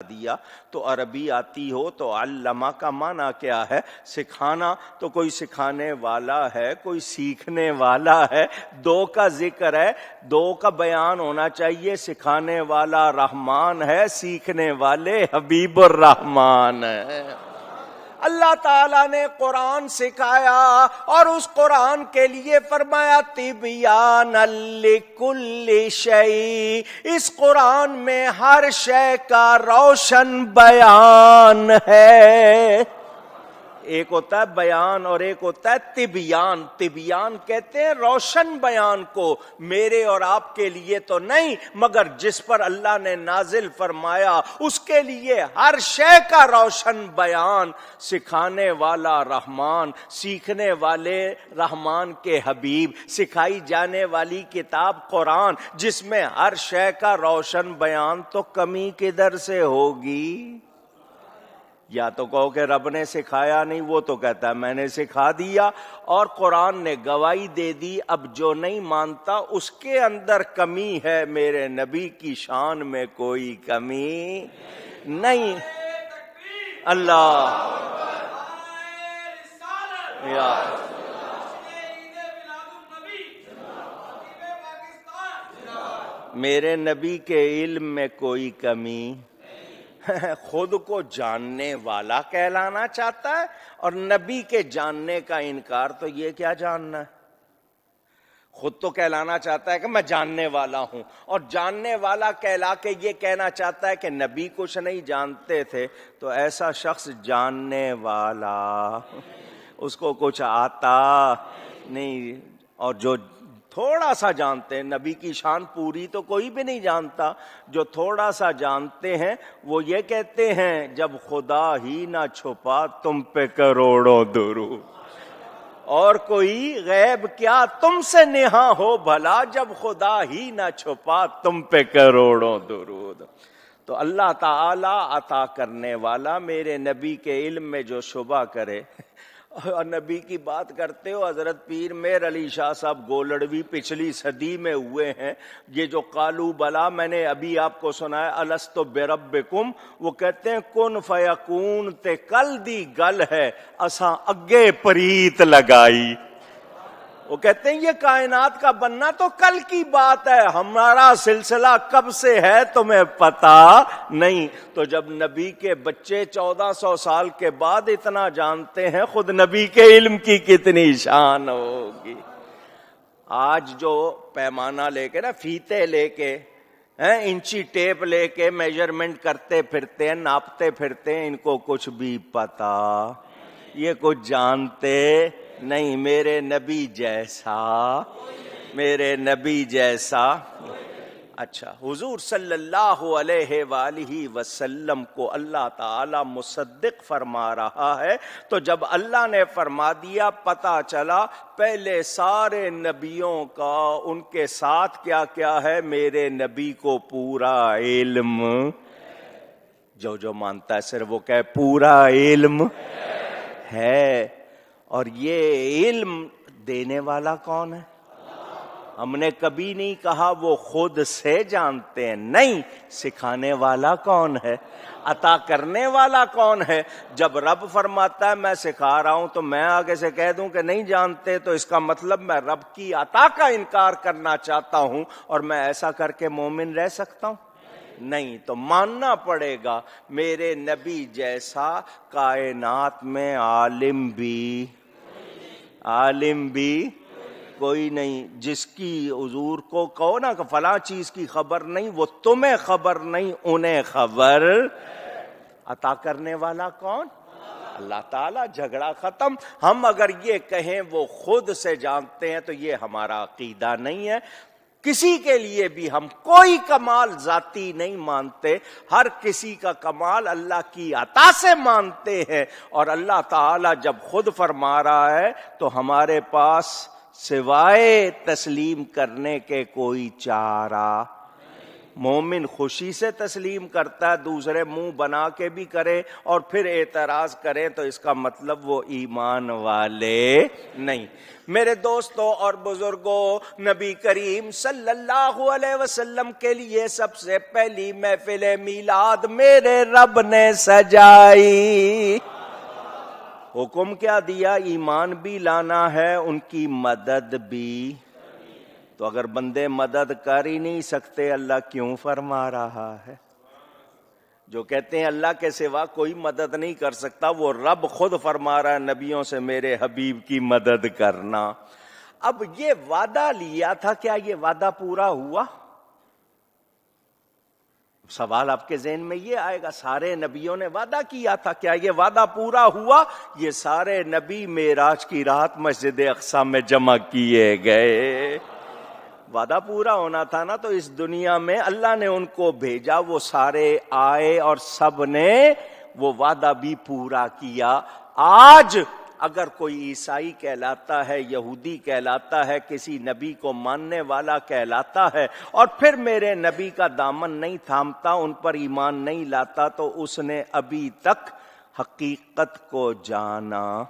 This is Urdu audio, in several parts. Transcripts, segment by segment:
دیا تو عربی آتی ہو تو علمہ کا معنی کیا ہے؟ سکھانا. تو کوئی سکھانے والا ہے، کوئی سیکھنے والا ہے. دو کا ذکر ہے، دو کا بیان ہونا چاہیے. سکھانے والا رحمان ہے، سیکھنے والے حبیب الرحمان ہے. اللہ تعالیٰ نے قرآن سکھایا اور اس قرآن کے لیے فرمایا تبیان لکل شیء. اس قرآن میں ہر شے کا روشن بیان ہے. ایک ہوتا ہے بیان اور ایک ہوتا ہے تبیان. تبیان کہتے ہیں روشن بیان کو. میرے اور آپ کے لیے تو نہیں، مگر جس پر اللہ نے نازل فرمایا اس کے لیے ہر شے کا روشن بیان. سکھانے والا رحمان، سیکھنے والے رحمان کے حبیب. سکھائی جانے والی کتاب قرآن جس میں ہر شے کا روشن بیان، تو کمی کدھر سے ہوگی؟ یا تو کہو کہ رب نے سکھایا نہیں، وہ تو کہتا ہے میں نے سکھا دیا. اور قرآن نے گواہی دے دی اب جو نہیں مانتا اس کے اندر کمی ہے. میرے نبی کی شان میں کوئی کمی نہیں. اللہ یا میرے نبی کے علم میں کوئی کمی. خود کو جاننے والا کہلانا چاہتا ہے اور نبی کے جاننے کا انکار. تو یہ کیا جاننا ہے؟ خود تو کہلانا چاہتا ہے کہ میں جاننے والا ہوں، اور جاننے والا کہلا کے یہ کہنا چاہتا ہے کہ نبی کچھ نہیں جانتے تھے. تو ایسا شخص جاننے والا، اس کو کچھ آتا نہیں. اور جو تھوڑا سا جانتے ہیں، نبی کی شان پوری تو کوئی بھی نہیں جانتا. جو تھوڑا سا جانتے ہیں وہ یہ کہتے ہیں جب خدا ہی نہ چھپا تم پہ کروڑوں درود. اور کوئی غیب کیا تم سے نہاں ہو بھلا، جب خدا ہی نہ چھپا تم پہ کروڑوں درود. تو اللہ تعالی عطا کرنے والا. میرے نبی کے علم میں جو شبہ کرے، اور نبی کی بات کرتے ہو، حضرت پیر میر علی شاہ صاحب گولڑوی پچھلی صدی میں ہوئے ہیں. یہ جو قالو بلا میں نے ابھی آپ کو سنایا الستو بربکم، وہ کہتے ہیں کن فیکون تے کل دی گل ہے اساں اگے پریت لگائی. وہ کہتے ہیں یہ کائنات کا بننا تو کل کی بات ہے، ہمارا سلسلہ کب سے ہے تمہیں پتا نہیں. تو جب نبی کے بچے 1400 سال کے بعد اتنا جانتے ہیں، خود نبی کے علم کی کتنی شان ہوگی. آج جو پیمانہ لے کے نا، فیتے لے کے، انچی ٹیپ لے کے میجرمنٹ کرتے پھرتے ہیں، ناپتے پھرتے ہیں، ان کو کچھ بھی پتا، یہ کچھ جانتے نہیں. میرے نبی جیسا، میرے نبی جیسا. اچھا، حضور صلی اللہ علیہ وآلہ وسلم کو اللہ تعالی مصدق فرما رہا ہے. تو جب اللہ نے فرما دیا، پتہ چلا پہلے سارے نبیوں کا ان کے ساتھ کیا کیا ہے. میرے نبی کو پورا علم. جو مانتا ہے صرف وہ کہے پورا علم ہے. اور یہ علم دینے والا کون ہے؟ ہم نے کبھی نہیں کہا وہ خود سے جانتے ہیں، نہیں. سکھانے والا کون ہے؟ عطا کرنے والا کون ہے؟ جب رب فرماتا ہے میں سکھا رہا ہوں تو میں آگے سے کہہ دوں کہ نہیں جانتے، تو اس کا مطلب میں رب کی عطا کا انکار کرنا چاہتا ہوں. اور میں ایسا کر کے مومن رہ سکتا ہوں؟ نہیں. تو ماننا پڑے گا میرے نبی جیسا کائنات میں عالم بھی کوئی نہیں. جس کی حضور کو کہو نا کہ فلاں چیز کی خبر نہیں، وہ تمہیں خبر نہیں، انہیں خبر. عطا کرنے والا کون؟ اللہ تعالیٰ. جھگڑا ختم. ہم اگر یہ کہیں وہ خود سے جانتے ہیں تو یہ ہمارا عقیدہ نہیں ہے. کسی کے لیے بھی ہم کوئی کمال ذاتی نہیں مانتے، ہر کسی کا کمال اللہ کی عطا سے مانتے ہیں. اور اللہ تعالیٰ جب خود فرما رہا ہے تو ہمارے پاس سوائے تسلیم کرنے کے کوئی چارہ. مومن خوشی سے تسلیم کرتا ہے، دوسرے منہ بنا کے بھی کرے اور پھر اعتراض کرے تو اس کا مطلب وہ ایمان والے نہیں۔ میرے دوستوں اور بزرگوں، نبی کریم صلی اللہ علیہ وسلم کے لیے سب سے پہلی محفل میلاد میرے رب نے سجائی۔ حکم کیا دیا؟ ایمان بھی لانا ہے، ان کی مدد بھی۔ تو اگر بندے مدد کر ہی نہیں سکتے، اللہ کیوں فرما رہا ہے؟ جو کہتے ہیں اللہ کے سوا کوئی مدد نہیں کر سکتا، وہ رب خود فرما رہا ہے نبیوں سے میرے حبیب کی مدد کرنا۔ اب یہ وعدہ لیا تھا، کیا یہ وعدہ پورا ہوا؟ سوال آپ کے ذہن میں یہ آئے گا، سارے نبیوں نے وعدہ کیا تھا، کیا یہ وعدہ پورا ہوا؟ یہ سارے نبی معراج کی رات مسجد اقصی میں جمع کیے گئے۔ وعدہ پورا ہونا تھا نا، تو اس دنیا میں اللہ نے ان کو بھیجا، وہ سارے آئے اور سب نے وہ وعدہ بھی پورا کیا۔ آج اگر کوئی عیسائی کہلاتا ہے، یہودی کہلاتا ہے، کسی نبی کو ماننے والا کہلاتا ہے اور پھر میرے نبی کا دامن نہیں تھامتا، ان پر ایمان نہیں لاتا، تو اس نے ابھی تک حقیقت کو جانا۔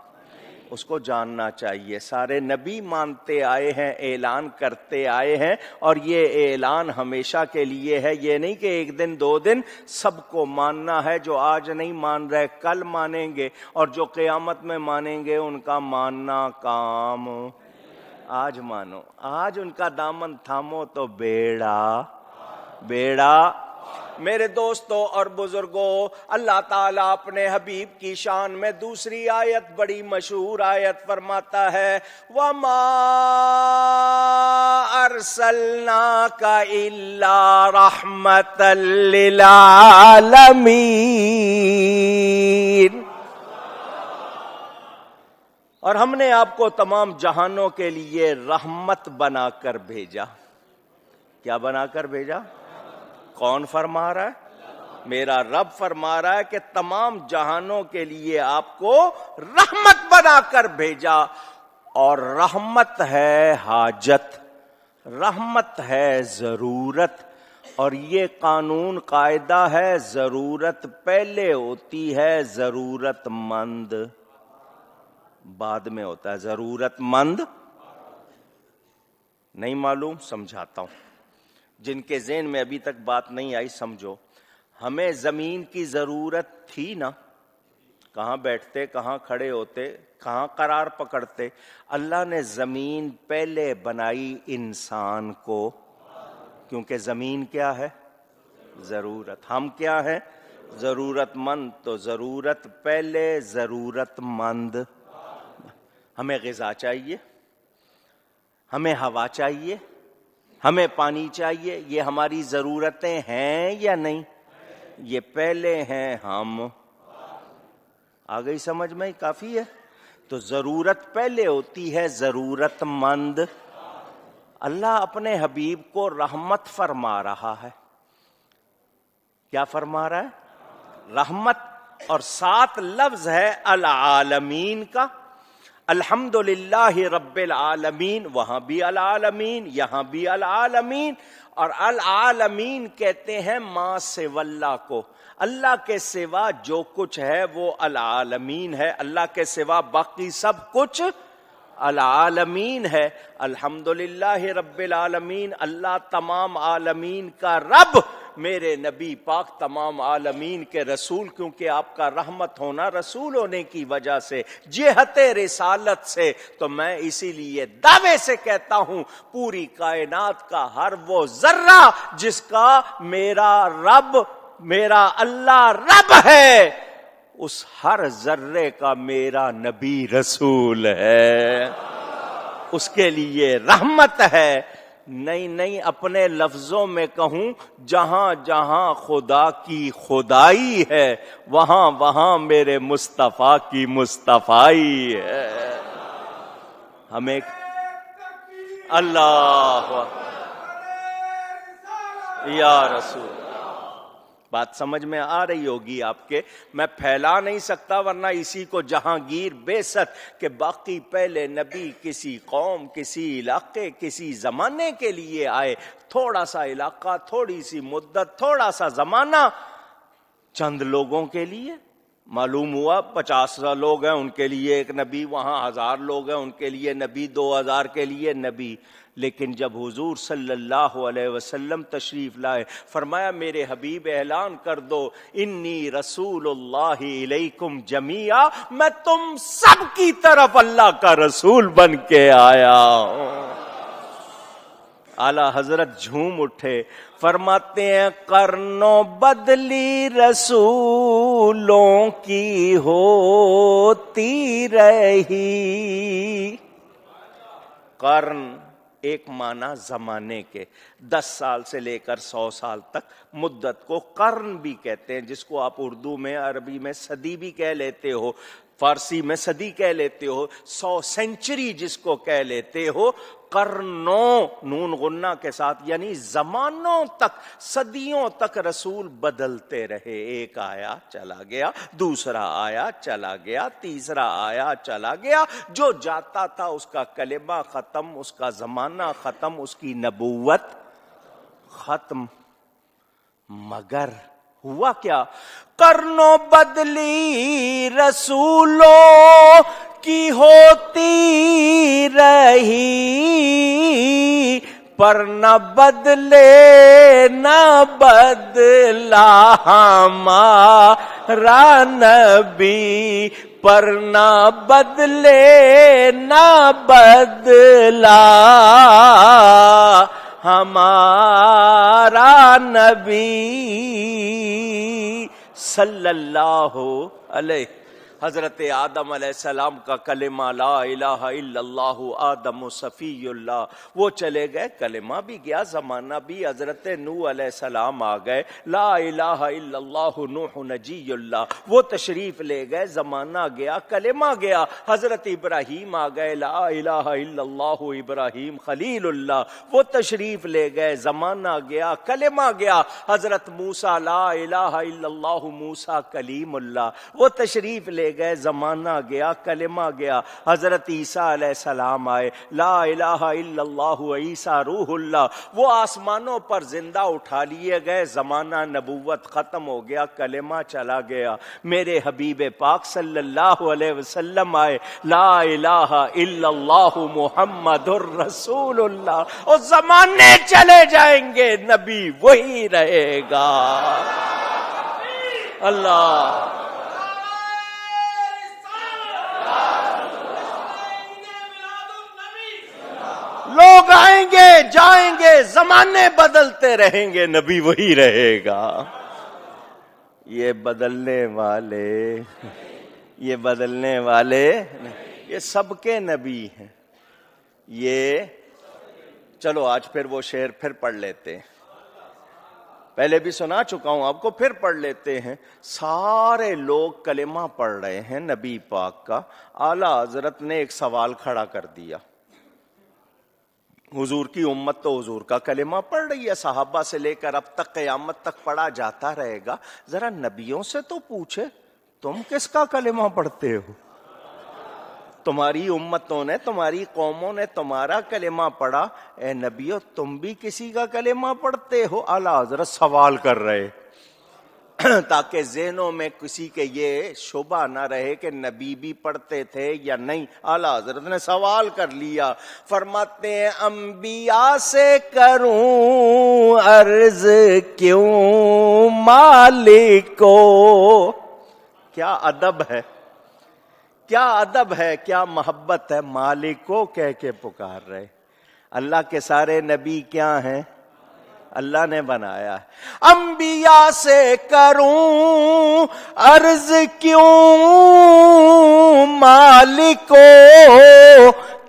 اس کو جاننا چاہیے۔ سارے نبی مانتے آئے ہیں، اعلان کرتے آئے ہیں، اور یہ اعلان ہمیشہ کے لیے ہے، یہ نہیں کہ ایک دن دو دن سب کو ماننا ہے۔ جو آج نہیں مان رہے کل مانیں گے، اور جو قیامت میں مانیں گے ان کا ماننا کام آج مانو، آج ان کا دامن تھامو تو بیڑا۔ میرے دوستوں اور بزرگوں، اللہ تعالیٰ اپنے حبیب کی شان میں دوسری آیت، بڑی مشہور آیت فرماتا ہے، وَمَا أَرْسَلْنَاكَ إِلَّا رَحْمَةً لِّلْعَالَمِينَ۔ اور ہم نے آپ کو تمام جہانوں کے لیے رحمت بنا کر بھیجا۔ کیا بنا کر بھیجا؟ کون فرما رہا ہے؟ میرا رب فرما رہا ہے کہ تمام جہانوں کے لیے آپ کو رحمت بنا کر بھیجا۔ اور رحمت ہے حاجت، رحمت ہے ضرورت، اور یہ قانون قاعدہ ہے، ضرورت پہلے ہوتی ہے، ضرورت مند بعد میں ہوتا ہے۔ ضرورت مند نہیں معلوم؟ سمجھاتا ہوں، جن کے ذہن میں ابھی تک بات نہیں آئی سمجھو۔ ہمیں زمین کی ضرورت تھی نا، کہاں بیٹھتے، کہاں کھڑے ہوتے، کہاں قرار پکڑتے؟ اللہ نے زمین پہلے بنائی انسان کو، کیونکہ زمین کیا ہے؟ ضرورت۔ ہم کیا ہے؟ ضرورت مند۔ تو ضرورت پہلے، ضرورت مند۔ ہمیں غذا چاہیے، ہمیں ہوا چاہیے، ہمیں پانی چاہیے، یہ ہماری ضرورتیں ہیں یا نہیں؟ یہ پہلے ہیں ہم۔ آ گئی سمجھ میں؟ کافی ہے۔ تو ضرورت پہلے ہوتی ہے، ضرورت مند۔ اللہ اپنے حبیب کو رحمت فرما رہا ہے۔ کیا فرما رہا ہے؟ رحمت۔ اور ساتھ لفظ ہے العالمین کا۔ الحمدللہ رب العالمین، وہاں بھی العالمین، یہاں بھی العالمین۔ اور العالمین کہتے ہیں ما سوی اللہ کو، اللہ کے سوا جو کچھ ہے وہ العالمین ہے، اللہ کے سوا باقی سب کچھ العالمین ہے۔ الحمدللہ رب العالمین، اللہ تمام عالمین کا رب، میرے نبی پاک تمام عالمین کے رسول، کیونکہ آپ کا رحمت ہونا رسول ہونے کی وجہ سے، جہت رسالت سے، تو میں اسی لیے دعوے سے کہتا ہوں پوری کائنات کا ہر وہ ذرہ جس کا میرا رب، میرا اللہ رب ہے، اس ہر ذرے کا میرا نبی رسول ہے، اس کے لیے رحمت ہے۔ نہیں اپنے لفظوں میں کہوں، جہاں جہاں خدا کی خدائی ہے، وہاں وہاں میرے مصطفیٰ کی مصطفائی ہے۔ ہمیں اللہ یا رسول، بات سمجھ میں آ رہی ہوگی آپ کے. میں پھیلا نہیں سکتا ورنہ اسی کو جہانگیر بے ست کہ باقی پہلے نبی کسی قوم، کسی علاقے، کسی زمانے کے لیے آئے. تھوڑا سا علاقہ، تھوڑی سی مدت، تھوڑا سا زمانہ، چند لوگوں کے لیے. معلوم ہوا 50 لوگ ہیں ان کے لیے ایک نبی، وہاں 1000 لوگ ہیں ان کے لیے نبی، 2000 کے لیے نبی. لیکن جب حضور صلی اللہ علیہ وسلم تشریف لائے، فرمایا میرے حبیب اعلان کر دو انی رسول اللہ الیکم جمیعا، میں تم سب کی طرف اللہ کا رسول بن کے آیا ہوں. اعلی حضرت جھوم اٹھے، فرماتے ہیں قرنوں بدلی رسولوں کی ہوتی رہی. قرن ایک معنی زمانے کے، 10 سال سے لے کر 100 سال تک مدت کو قرن بھی کہتے ہیں، جس کو آپ اردو میں، عربی میں صدی بھی کہہ لیتے ہو، فارسی میں صدی کہہ لیتے ہو، 100 سینچری جس کو کہہ لیتے ہو. قرنوں نون غنہ کے ساتھ، یعنی زمانوں تک، صدیوں تک رسول بدلتے رہے. ایک آیا چلا گیا، دوسرا آیا چلا گیا، تیسرا آیا چلا گیا. جو جاتا تھا اس کا کلمہ ختم، اس کا زمانہ ختم، اس کی نبوت ختم. مگر ہوا کیا؟ قرنوں بدلی رسولوں کی ہوتی رہی، پر نہ بدلے نہ بدلا ہمارا نبی، پر نہ بدلے نہ بدلا ہمارا نبی صلی اللہ علیہ. حضرت آدم علیہ السلام کا کلمہ لا الہ الا اللہ آدم صفی اللہ، وہ چلے گئے، کلمہ بھی گیا، زمانہ بھی. حضرت نوح علیہ السلام آ گئے، لا الہ الا اللہ نوح نجی اللہ، وہ تشریف لے گئے، زمانہ گیا، کلمہ گیا. حضرت ابراہیم آ گئے، لا الہ الا اللہ ابراہیم خلیل اللہ، وہ تشریف لے گئے، زمانہ گیا، کلمہ گیا. حضرت موسیٰ، لا الہ الا اللہ موسیٰ کلیم اللہ، وہ تشریف لے گئے، زمانہ گیا، کلمہ گیا. حضرت عیسیٰ علیہ السلام آئے، لا الہ الا اللہ عیسیٰ روح اللہ، وہ آسمانوں پر زندہ اٹھا لیے گئے، زمانہ نبوت ختم ہو گیا، کلمہ چلا گیا. میرے حبیب پاک صلی اللہ علیہ وسلم آئے، لا الہ الا اللہ محمد الرسول اللہ، اور زمانے چلے جائیں گے، نبی وہی رہے گا. اللہ لوگ آئیں گے جائیں گے، زمانے بدلتے رہیں گے، نبی وہی رہے گا. یہ بدلنے والے یہ سب کے نبی ہیں. یہ چلو آج پھر وہ شعر پھر پڑھ لیتے ہیں، پہلے بھی سنا چکا ہوں آپ کو، پھر پڑھ لیتے ہیں. سارے لوگ کلمہ پڑھ رہے ہیں نبی پاک کا. اعلیٰ حضرت نے ایک سوال کھڑا کر دیا. حضور کی امت تو حضور کا کلمہ پڑھ رہی ہے، صحابہ سے لے کر اب تک قیامت تک پڑھا جاتا رہے گا. ذرا نبیوں سے تو پوچھے تم کس کا کلمہ پڑھتے ہو؟ تمہاری امتوں نے، تمہاری قوموں نے تمہارا کلمہ پڑھا، اے نبیو تم بھی کسی کا کلمہ پڑھتے ہو؟ اعلیٰ حضرت سوال کر رہے تاکہ ذہنوں میں کسی کے یہ شبہ نہ رہے کہ نبی بھی پڑھتے تھے یا نہیں. اعلیٰ حضرت نے سوال کر لیا. فرماتے ہیں انبیاء سے کروں عرض کیوں مالک کو. کیا ادب ہے، کیا ادب ہے، کیا محبت ہے. مالک کو کہہ کے پکار رہے. اللہ کے سارے نبی کیا ہیں؟ اللہ نے بنایا ہے. انبیاء سے کروں عرض کیوں مالک کو،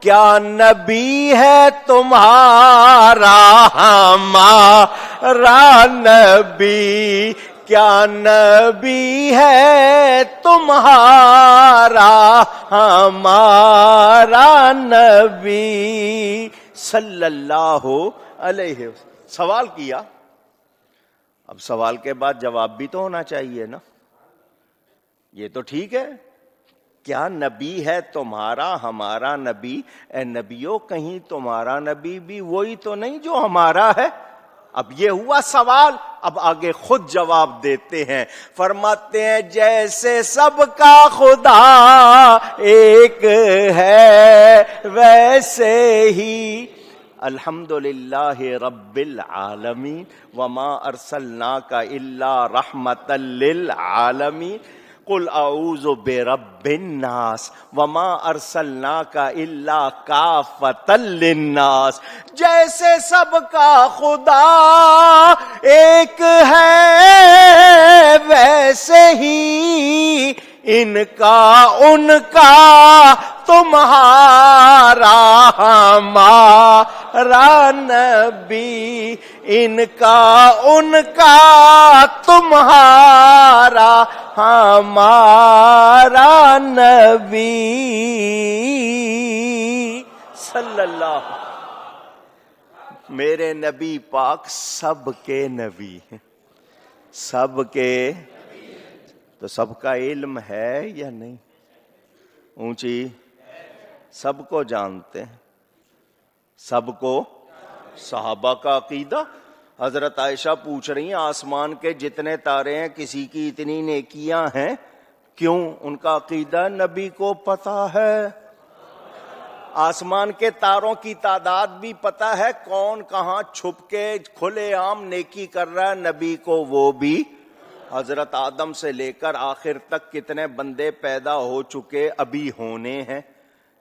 کیا نبی ہے تمہارا ہمارا نبی، کیا نبی ہے تمہارا ہمارا نبی صلی اللہ علیہ وسلم. سوال کیا. اب سوال کے بعد جواب بھی تو ہونا چاہیے نا. یہ تو ٹھیک ہے، کیا نبی ہے تمہارا ہمارا نبی؟ اے نبیوں، کہیں تمہارا نبی بھی وہی تو نہیں جو ہمارا ہے؟ اب یہ ہوا سوال. اب آگے خود جواب دیتے ہیں، فرماتے ہیں جیسے سب کا خدا ایک ہے ویسے ہی الحمدللہ رب العالمین وما ارسلناک الا رحمتا للعالمین قل اعوذ برب الناس وما ارسلناک الا کافۃ للناس. جیسے سب کا خدا ایک ہے ویسے ہی ان کا تمہارا ہمارا نبی، ان کا تمہارا ہمارا نبی صلی اللہ. میرے نبی پاک سب کے نبی ہیں، سب کے. تو سب کا علم ہے یا نہیں؟ اونچی سب کو جانتے ہیں، سب کو. صحابہ کا عقیدہ، حضرت عائشہ پوچھ رہی ہیں آسمان کے جتنے تارے ہیں کسی کی اتنی نیکیاں ہیں کیوں؟ ان کا عقیدہ نبی کو پتا ہے. آسمان کے تاروں کی تعداد بھی پتا ہے، کون کہاں چھپ کے کھلے عام نیکی کر رہا ہے نبی کو وہ بھی. حضرت آدم سے لے کر آخر تک کتنے بندے پیدا ہو چکے، ابھی ہونے ہیں.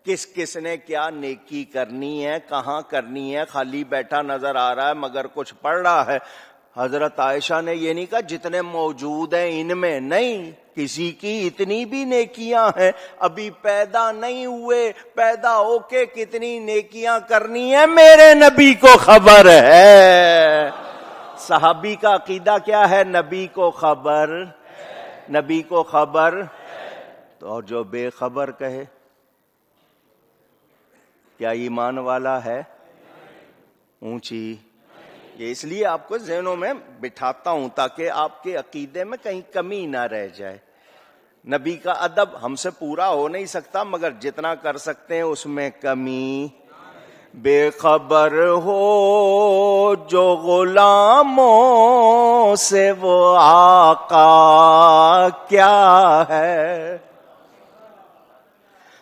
کس کس نے کیا نیکی کرنی ہے، کہاں کرنی ہے، خالی بیٹھا نظر آ رہا ہے مگر کچھ پڑھ رہا ہے. حضرت عائشہ نے یہ نہیں کہا جتنے موجود ہیں ان میں، نہیں، کسی کی اتنی بھی نیکیاں ہیں ابھی پیدا نہیں ہوئے، پیدا ہو کے کتنی نیکیاں کرنی ہے میرے نبی کو خبر ہے. صحابی کا عقیدہ کیا ہے؟ نبی کو خبر، نبی کو خبر. تو اور جو بے خبر کہے کیا ایمان والا ہے؟ اونچی. یہ اس لیے آپ کو ذہنوں میں بٹھاتا ہوں تاکہ آپ کے عقیدے میں کہیں کمی نہ رہ جائے. نبی کا ادب ہم سے پورا ہو نہیں سکتا مگر جتنا کر سکتے ہیں اس میں کمی. بے خبر ہو جو غلاموں سے وہ آقا کیا ہے،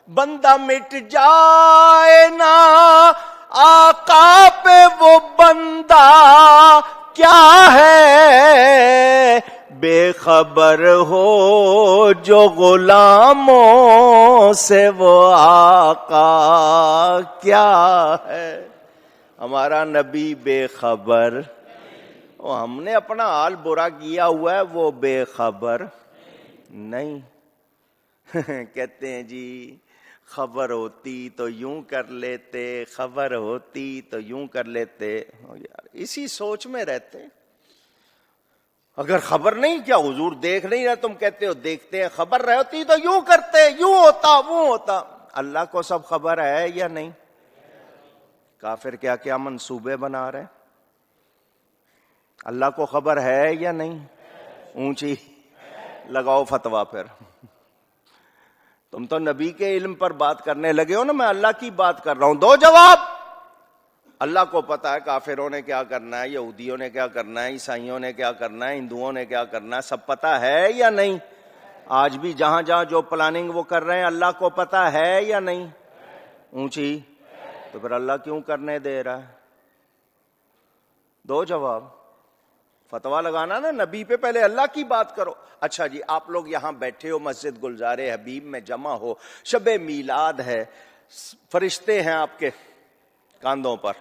بندہ مٹ جائے نا آقا پہ وہ بندہ کیا ہے. بے خبر ہو جو غلاموں سے وہ آقا کیا ہے. ہمارا نبی بے خبر، ہم نے اپنا حال برا کیا ہوا ہے، وہ بے خبر نہیں. کہتے ہیں جی خبر ہوتی تو یوں کر لیتے، خبر ہوتی تو یوں کر لیتے. یار اسی سوچ میں رہتے. اگر خبر نہیں، کیا حضور دیکھ نہیں رہے؟ تم کہتے ہو دیکھتے ہیں، خبر رہتی تو یوں کرتے، یوں ہوتا وہ ہوتا. اللہ کو سب خبر ہے یا نہیں؟ کافر کیا کیا منصوبے بنا رہے. اللہ کو خبر ہے یا نہیں؟ اونچی لگاؤ فتوا. پھر تم تو نبی کے علم پر بات کرنے لگے ہو نا، میں اللہ کی بات کر رہا ہوں. دو جواب. اللہ کو پتا ہے کافروں نے کیا کرنا ہے، یہودیوں نے کیا کرنا ہے، عیسائیوں نے کیا کرنا ہے، ہندوؤں نے کیا کرنا ہے، سب پتا ہے یا نہیں؟ آج بھی جہاں جہاں جو پلاننگ وہ کر رہے ہیں اللہ کو پتا ہے یا نہیں؟ اونچی. تو پھر اللہ کیوں کرنے دے رہا ہے؟ دو جواب. فتوا لگانا نا نبی پہ، پہلے اللہ کی بات کرو. اچھا جی آپ لوگ یہاں بیٹھے ہو، مسجد گلزار حبیب میں جمع ہو، شب میلاد ہے، فرشتے ہیں آپ کے کاندھوں پر،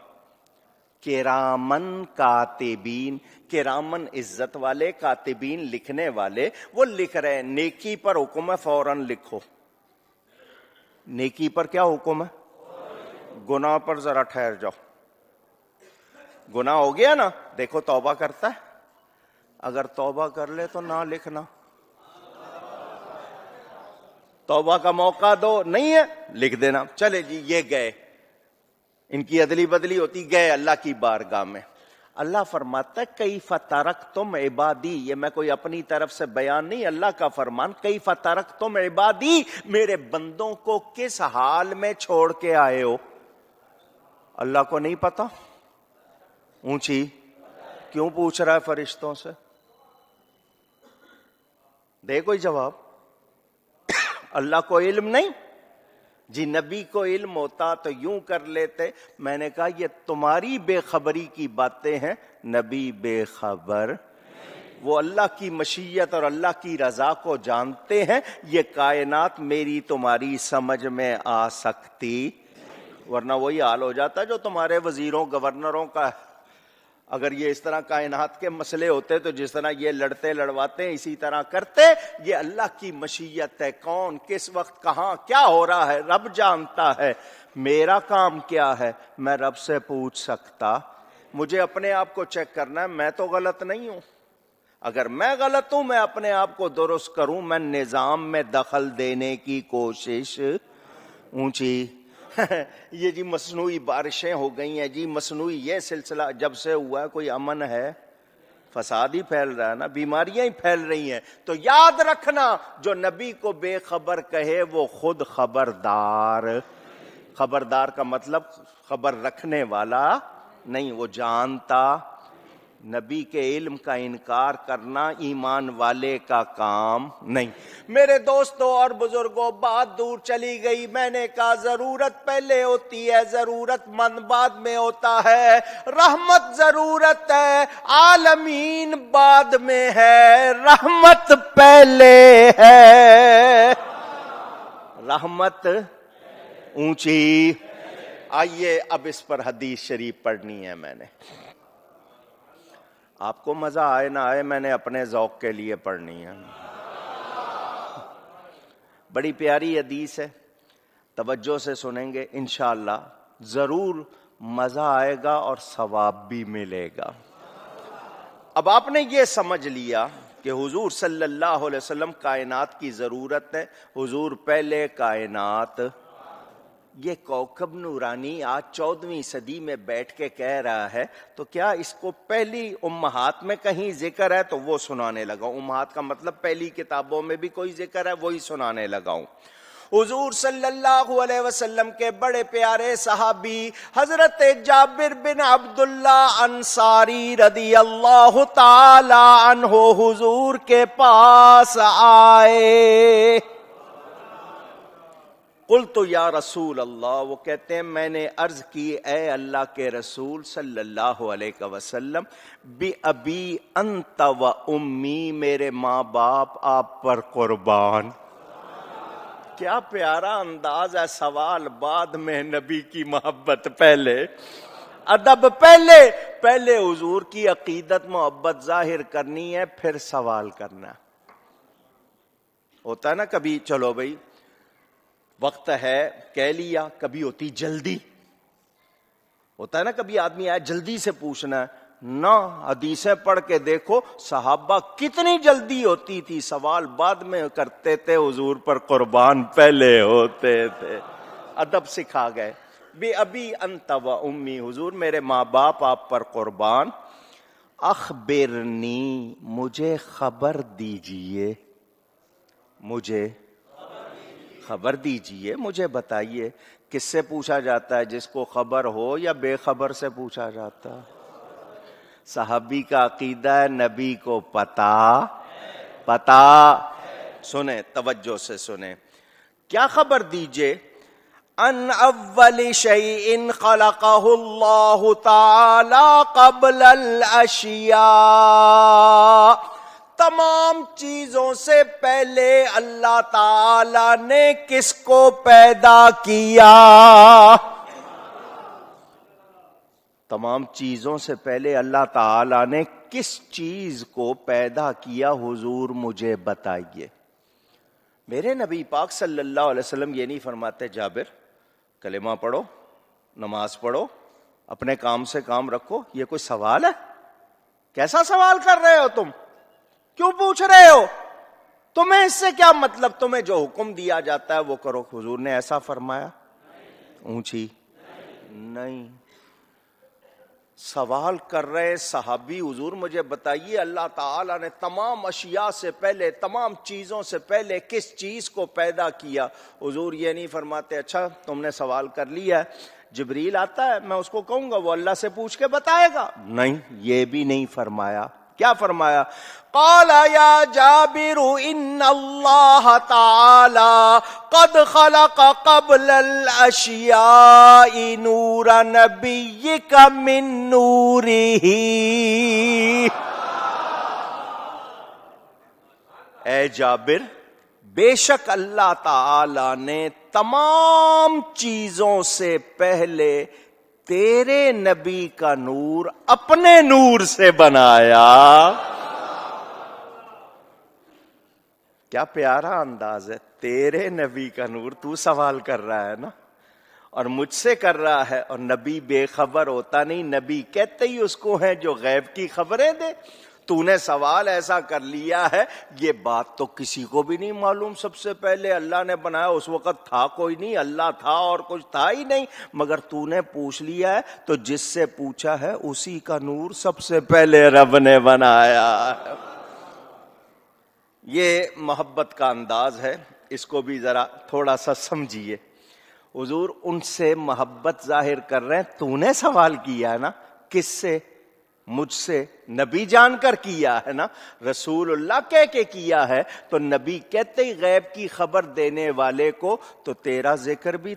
کرامن کاتبین. کرامن عزت والے، کاتبین لکھنے والے. وہ لکھ رہے ہیں. نیکی پر حکم ہے فوراً لکھو. نیکی پر کیا حکم ہے؟ گناہ پر ذرا ٹھہر جاؤ. گناہ ہو گیا نا، دیکھو توبہ کرتا ہے، اگر توبہ کر لے تو نہ لکھنا. توبہ کا موقع دو، نہیں ہے لکھ دینا. چلے جی یہ گئے، ان کی عدلی بدلی ہوتی، گئے اللہ کی بارگاہ میں. اللہ فرماتا ہے کیف ترکتم عبادی، یہ میں کوئی اپنی طرف سے بیان نہیں، اللہ کا فرمان، کیف ترکتم عبادی، میرے بندوں کو کس حال میں چھوڑ کے آئے ہو؟ اللہ کو نہیں پتا؟ اونچی کیوں پوچھ رہا ہے فرشتوں سے؟ دے کوئی جواب۔ اللہ کو علم نہیں؟ جی نبی کو علم ہوتا تو یوں کر لیتے۔ میں نے کہا یہ تمہاری بے خبری کی باتیں ہیں، نبی بے خبر، وہ اللہ کی مشیت اور اللہ کی رضا کو جانتے ہیں۔ یہ کائنات میری تمہاری سمجھ میں آ سکتی، ورنہ وہی حال ہو جاتا جو تمہارے وزیروں گورنروں کا۔ اگر یہ اس طرح کائنات کے مسئلے ہوتے تو جس طرح یہ لڑتے لڑواتے اسی طرح کرتے۔ یہ اللہ کی مشیت ہے، کون کس وقت کہاں کیا ہو رہا ہے رب جانتا ہے۔ میرا کام کیا ہے؟ میں رب سے پوچھ سکتا؟ مجھے اپنے آپ کو چیک کرنا ہے، میں تو غلط نہیں ہوں۔ اگر میں غلط ہوں میں اپنے آپ کو درست کروں، میں نظام میں دخل دینے کی کوشش۔ اونچی یہ جی مصنوعی بارشیں ہو گئی ہیں، جی مصنوعی یہ سلسلہ جب سے ہوا ہے کوئی امن ہے؟ فساد ہی پھیل رہا ہے نا، بیماریاں ہی پھیل رہی ہیں۔ تو یاد رکھنا جو نبی کو بے خبر کہے وہ خود خبردار۔ خبردار کا مطلب خبر رکھنے والا نہیں، وہ جانتا۔ نبی کے علم کا انکار کرنا ایمان والے کا کام نہیں۔ میرے دوستوں اور بزرگوں، بات دور چلی گئی۔ میں نے کہا ضرورت پہلے ہوتی ہے، ضرورت مند بعد میں ہوتا ہے۔ رحمت ضرورت ہے، عالمین بعد میں ہے، رحمت پہلے ہے۔ رحمت اونچی۔ آئیے اب اس پر حدیث شریف پڑھنی ہے۔ میں نے آپ کو مزہ آئے نہ آئے، میں نے اپنے ذوق کے لیے پڑھنی ہے۔ بڑی پیاری حدیث ہے، توجہ سے سنیں گے انشاءاللہ ضرور مزہ آئے گا اور ثواب بھی ملے گا۔ اب آپ نے یہ سمجھ لیا کہ حضور صلی اللہ علیہ وسلم کائنات کی ضرورت ہے، حضور پہلے کائنات۔ یہ کوكب نورانی آج 14ویں صدی میں بیٹھ کے کہہ رہا ہے، تو کیا اس کو پہلی امہات میں کہیں ذکر ہے؟ تو وہ سنانے لگا ہوں۔ امہات کا مطلب پہلی کتابوں میں بھی کوئی ذکر ہے، وہی سنانے لگا ہوں۔ حضور صلی اللہ علیہ وسلم کے بڑے پیارے صحابی حضرت جابر بن عبداللہ انصاری رضی اللہ تعالی عنہ حضور کے پاس آئے۔ قلت یا رسول اللہ، وہ کہتے ہیں میں نے عرض کی اے اللہ کے رسول صلی اللہ علیہ وسلم، بی ابی انت و امی، میرے ماں باپ آپ پر قربان۔ کیا پیارا انداز ہے، سوال بعد میں، نبی کی محبت پہلے، ادب پہلے۔ پہلے حضور کی عقیدت محبت ظاہر کرنی ہے، پھر سوال کرنا۔ ہوتا ہے نا کبھی، چلو بھائی وقت ہے کہہ لیا، کبھی ہوتی جلدی، ہوتا ہے نا کبھی آدمی آیا جلدی سے پوچھنا ہے نہ۔ حدیثیں پڑھ کے دیکھو صحابہ کتنی جلدی ہوتی تھی، سوال بعد میں کرتے تھے، حضور پر قربان پہلے ہوتے تھے۔ ادب سکھا گئے۔ بی ابی انت و امی، حضور میرے ماں باپ آپ پر قربان۔ اخبرنی، مجھے خبر دیجئے، مجھے خبر دیجئے، مجھے بتائیے۔ کس سے پوچھا جاتا ہے؟ جس کو خبر ہو یا بے خبر سے پوچھا جاتا ہے؟ صحابی کا عقیدہ ہے نبی کو پتا۔ سنیں توجہ سے سنیں، کیا خبر دیجئے؟ ان اول شیء خلقہ اللہ تعالی قبل الاشیاء، تمام چیزوں سے پہلے اللہ تعالی نے کس کو پیدا کیا؟ تمام چیزوں سے پہلے اللہ تعالی نے کس چیز کو پیدا کیا؟ حضور مجھے بتائیے۔ میرے نبی پاک صلی اللہ علیہ وسلم یہ نہیں فرماتے جابر کلمہ پڑھو، نماز پڑھو، اپنے کام سے کام رکھو۔ یہ کوئی سوال ہے؟ کیسا سوال کر رہے ہو تم؟ کیوں پوچھ رہے ہو؟ تمہیں اس سے کیا مطلب؟ تمہیں جو حکم دیا جاتا ہے وہ کرو۔ حضور نے ایسا فرمایا؟ اونچی نہیں۔ سوال کر رہے صحابی، حضور مجھے بتائیے اللہ تعالیٰ نے تمام اشیاء سے پہلے، تمام چیزوں سے پہلے کس چیز کو پیدا کیا؟ حضور یہ نہیں فرماتے اچھا تم نے سوال کر لیا ہے، جبریل آتا ہے میں اس کو کہوں گا وہ اللہ سے پوچھ کے بتائے گا؟ نہیں، یہ بھی نہیں فرمایا۔ کیا فرمایا؟ قال یا جابر ان اللہ تعالی قد خلق قبل الاشیاء نور نبیک من نورہ۔ اے جابر، بے شک اللہ تعالی نے تمام چیزوں سے پہلے تیرے نبی کا نور اپنے نور سے بنایا۔ کیا پیارا انداز ہے، تیرے نبی کا نور، تو سوال کر رہا ہے نا اور مجھ سے کر رہا ہے، اور نبی بے خبر ہوتا نہیں، نبی کہتے ہی اس کو ہیں جو غیب کی خبریں دے۔ تو نے سوال ایسا کر لیا ہے، یہ بات تو کسی کو بھی نہیں معلوم، سب سے پہلے اللہ نے بنایا، اس وقت تھا کوئی نہیں، اللہ تھا اور کچھ تھا ہی نہیں، مگر تو نے پوچھ لیا ہے، تو جس سے پوچھا ہے اسی کا نور سب سے پہلے رب نے بنایا۔ یہ محبت کا انداز ہے، اس کو بھی ذرا تھوڑا سا سمجھیے۔ حضور ان سے محبت ظاہر کر رہے ہیں، تو نے سوال کیا ہے نا، کس سے؟ مجھ سے، نبی جان کر کیا ہے نا، رسول اللہ کہہ کے کیا ہے، تو نبی کہتے ہی غیب کی خبر دینے والے کو تو تیرا ذکر بھی